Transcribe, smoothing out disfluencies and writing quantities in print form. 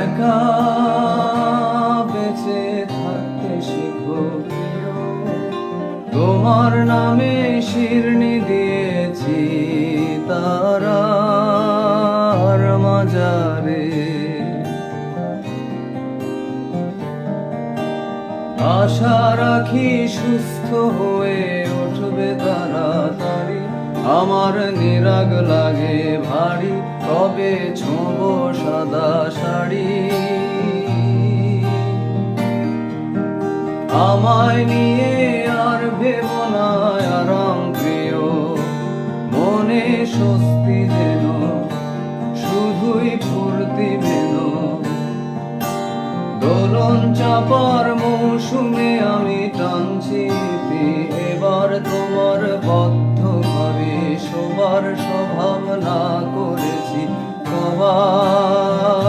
একা বেঁচে থাকতে শিখো প্রিয়, তোমার নামে শিরনি দিয়েছি তারার মাজারে। আশা রাখি সুস্থ হয়ে উঠবে তাড়াতাড়ি, আমার নিরাগ লাগে ভারী, কবে ছোঁবো সাদা শাড়ি। আমায় নিয়ে আর ভেবো না আরাম প্রিয়, মনে স্বস্তি যেন শুধুই ফুর্তি যেন। দোলন চাপার মৌসুমে আমি টানছি ইতি, এবার তোমার বদ্ধ ঘরে শোবার স্বভাবনা করেছি সবার।